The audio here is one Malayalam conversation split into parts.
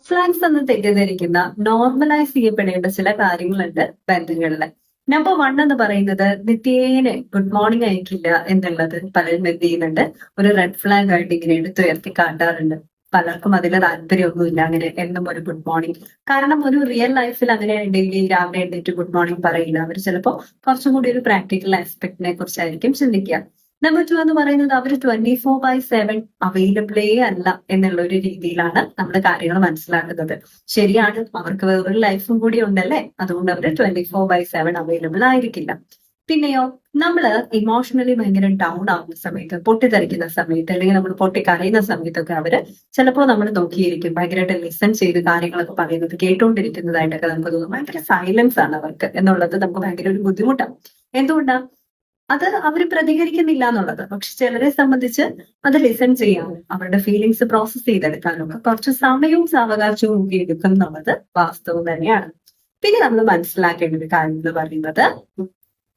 ഫ്ലാഗ്സ് എന്ന് തെറ്റിദ്ധരിക്കുന്ന നോർമലൈസ് ചെയ്യപ്പെടേണ്ട ചില കാര്യങ്ങളുണ്ട് ബന്ധങ്ങളില്. നമ്പർ വൺ എന്ന് പറയുന്നത് നിത്യേന ഗുഡ് മോർണിംഗ് അയക്കില്ല എന്നുള്ളത് പലരും എന്ത് ചെയ്യുന്നുണ്ട്, ഒരു റെഡ് ഫ്ലാഗ് ആയിട്ട് ഇങ്ങനെ എടുത്തുയർത്തി കാട്ടാറുണ്ട്. പലർക്കും അതിൽ താല്പര്യമൊന്നുമില്ല അങ്ങനെ എന്നും ഒരു ഗുഡ് മോർണിംഗ്. കാരണം ഒരു റിയൽ ലൈഫിൽ അങ്ങനെ ഡെയിലി രാവിലെ എഴുന്നേറ്റ് ഗുഡ് മോർണിംഗ് പറയില്ല. അവർ ചിലപ്പോൾ കുറച്ചും കൂടി ഒരു പ്രാക്ടിക്കൽ ആസ്പെക്ടിനെ കുറിച്ചായിരിക്കും ചിന്തിക്കുക. നമ്പർ ടു എന്ന് പറയുന്നത് അവർ 24/7 അവൈലബിളേ അല്ല എന്നുള്ള ഒരു രീതിയിലാണ് നമ്മൾ കാര്യങ്ങൾ മനസ്സിലാക്കുന്നത്. ശരിയാണ്, അവർക്ക് വേറൊരു ലൈഫും കൂടി ഉണ്ടല്ലേ, അതുകൊണ്ട് അവർ 24/7 അവൈലബിൾ ആയിരിക്കില്ല. പിന്നെയോ, നമ്മള് ഇമോഷണലി ഭയങ്കര ഡൗൺ ആവുന്ന സമയത്ത്, പൊട്ടിത്തെറിക്കുന്ന സമയത്ത്, അല്ലെങ്കിൽ നമ്മൾ പൊട്ടിക്കരയുന്ന സമയത്തൊക്കെ അവര് ചിലപ്പോൾ നമ്മൾ നോക്കിയിരിക്കും, ഭയങ്കരമായിട്ട് ലിസൺ ചെയ്ത് കാര്യങ്ങളൊക്കെ പറയുന്നത് കേട്ടുകൊണ്ടിരിക്കുന്നതായിട്ടൊക്കെ നമുക്ക് തോന്നും. ഭയങ്കര സൈലൻസ് ആണ് അവർക്ക് എന്നുള്ളത് നമുക്ക് ഭയങ്കര ഒരു ബുദ്ധിമുട്ടാണ്. എന്തുകൊണ്ടാ? അത് അവർ പ്രതികരിക്കുന്നില്ല എന്നുള്ളത്. പക്ഷെ ചിലരെ സംബന്ധിച്ച് അത് ലിസൺ ചെയ്യാനും അവരുടെ ഫീലിങ്സ് പ്രോസസ് ചെയ്തെടുക്കാനും ഒക്കെ കുറച്ച് സമയവും സാവകാശവും ഒക്കെ എടുക്കും എന്നുള്ളത് വാസ്തവം തന്നെയാണ്. പിന്നെ നമ്മൾ മനസ്സിലാക്കേണ്ട ഒരു കാര്യം എന്ന് പറയുന്നത്,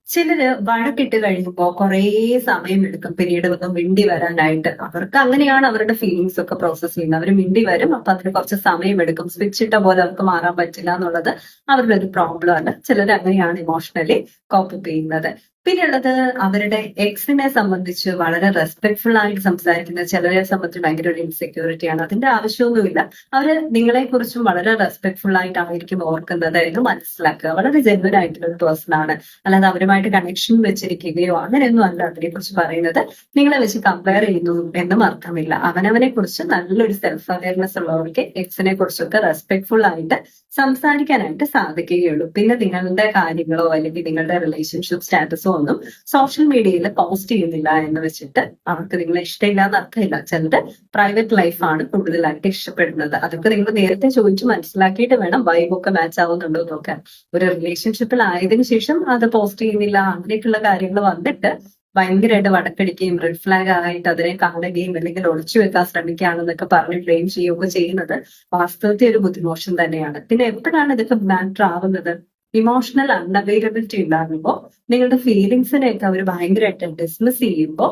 ചിലര് വഴക്കിട്ട് കഴിയുമ്പോൾ കുറേ സമയം എടുക്കും പിന്നീട് ഒന്ന് മിണ്ടി വരാനായിട്ട്. അവർക്ക് അങ്ങനെയാണ് അവരുടെ ഫീലിങ്സ് ഒക്കെ പ്രോസസ് ചെയ്യുന്നത്. അവർ മിണ്ടി വരും, അപ്പൊ അതിന് കുറച്ച് സമയം എടുക്കും. സ്വിച്ച് ഇട്ട പോലെ അവർക്ക് മാറാൻ പറ്റില്ല എന്നുള്ളത് അവരുടെ ഒരു പ്രോബ്ലം ആണ്. ചിലർ അങ്ങനെയാണ് ഇമോഷണലി കോപ്പ് ചെയ്യുന്നത്. പിന്നെയുള്ളത്, അവരുടെ എക്സിനെ സംബന്ധിച്ച് വളരെ റെസ്പെക്ട്ഫുൾ ആയിട്ട് സംസാരിക്കുന്ന ചിലരെ സംബന്ധിച്ച് ഭയങ്കര ഒരു ഇൻസെക്യൂരിറ്റിയാണ്. അതിന്റെ ആവശ്യമൊന്നുമില്ല. അവര് നിങ്ങളെ കുറിച്ചും വളരെ റെസ്പെക്ട്ഫുൾ ആയിട്ടായിരിക്കും ഓർക്കുന്നത് എന്ന് മനസ്സിലാക്കുക. വളരെ ജെന്വൻ ആയിട്ടുള്ള ഒരു പേഴ്സൺ ആണ്. അല്ലാതെ അവരുമായിട്ട് കണക്ഷൻ വെച്ചിരിക്കുകയോ അങ്ങനെയൊന്നും അല്ല അതിനെ കുറിച്ച് പറയുന്നത്. നിങ്ങളെ വെച്ച് കമ്പയർ ചെയ്യുന്നു എന്നും അർത്ഥമില്ല. അവനവനെ കുറിച്ച് നല്ലൊരു സെൽഫ് അവയർനെസ് ഉള്ളവർക്ക് എക്സിനെ കുറിച്ചൊക്കെ റെസ്പെക്ട്ഫുൾ ആയിട്ട് സംസാരിക്കാനായിട്ട് സാധിക്കുകയുള്ളൂ. പിന്നെ നിങ്ങളുടെ കാര്യങ്ങളോ അല്ലെങ്കിൽ നിങ്ങളുടെ റിലേഷൻഷിപ്പ് സ്റ്റാറ്റസോ ഒന്നും സോഷ്യൽ മീഡിയയിൽ പോസ്റ്റ് ചെയ്യുന്നില്ല എന്ന് വെച്ചിട്ട് അവർക്ക് നിങ്ങളെ ഇഷ്ടമില്ല എന്ന് അർത്ഥമില്ല. ചിലരുടെ പ്രൈവറ്റ് ലൈഫാണ് കൂടുതലായിട്ട് ഇഷ്ടപ്പെടുന്നത്. അതൊക്കെ നിങ്ങൾ നേരത്തെ ചോദിച്ചു മനസ്സിലാക്കിയിട്ട് വേണം വൈബൊക്കെ മാച്ച് ആവുന്നുണ്ടോ നോക്കാൻ. ഒരു റിലേഷൻഷിപ്പിൽ ആയതിനു ശേഷം അത് പോസ്റ്റ് ചെയ്യുന്നില്ല അങ്ങനെയൊക്കെയുള്ള കാര്യങ്ങൾ വന്നിട്ട് ഭയങ്കരമായിട്ട് വടക്കടിക്കുകയും റെഡ് ഫ്ലാഗ് ആയിട്ട് അതിനെ കാണുകയും അല്ലെങ്കിൽ ഒളിച്ചു വെക്കാൻ ശ്രമിക്കുകയാണെന്നൊക്കെ പറഞ്ഞ് ബ്ലെയിം ചെയ്യുകയൊക്കെ ചെയ്യുന്നത് വാസ്തവത്തിൽ ഒരു ബുദ്ധിമോശം തന്നെയാണ്. പിന്നെ എപ്പോഴാണ് ഇതൊക്കെ മാറ്റർ ആവുന്നത്? ഇമോഷണൽ അൺഅവൈലബിലിറ്റി ഉണ്ടാകുമ്പോൾ, നിങ്ങളുടെ ഫീലിങ്സിനെയൊക്കെ അവർ ഭയങ്കരമായിട്ട് ഡിസ്മിസ് ചെയ്യുമ്പോൾ,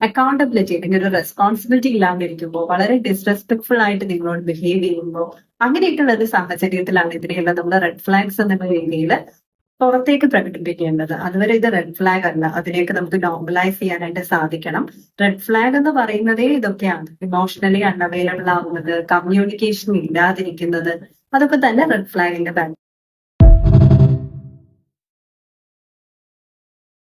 അക്കൗണ്ടബിലിറ്റി അല്ലെങ്കിൽ ഒരു റെസ്പോൺസിബിലിറ്റി ഇല്ലാണ്ടിരിക്കുമ്പോൾ, വളരെ ഡിസ്റെസ്പെക്ട്ഫുൾ ആയിട്ട് നിങ്ങളോട് ബിഹേവ് ചെയ്യുമ്പോൾ, അങ്ങനെയൊക്കെയുള്ള ഒരു സാഹചര്യത്തിലാണ് ഇതിനെയുള്ള നമ്മൾ റെഡ് ഫ്ലാഗ്സ് എന്നുള്ള രീതിയിൽ പുറത്തേക്ക് പ്രകടിപ്പിക്കേണ്ടത്. അതുവരെ ഇത് റെഡ് ഫ്ലാഗ് അല്ല. അതിനെയൊക്കെ നമുക്ക് നോർമലൈസ് ചെയ്യാനായിട്ട് സാധിക്കണം. റെഡ് ഫ്ലാഗ് എന്ന് പറയുന്നതേ ഇതൊക്കെയാണ്. ഇമോഷണലി അൺഅവൈലബിൾ ആവുന്നത്, കമ്മ്യൂണിക്കേഷൻ ഇല്ലാതിരിക്കുന്നത്, അതൊക്കെ തന്നെ റെഡ് ഫ്ലാഗിന്റെ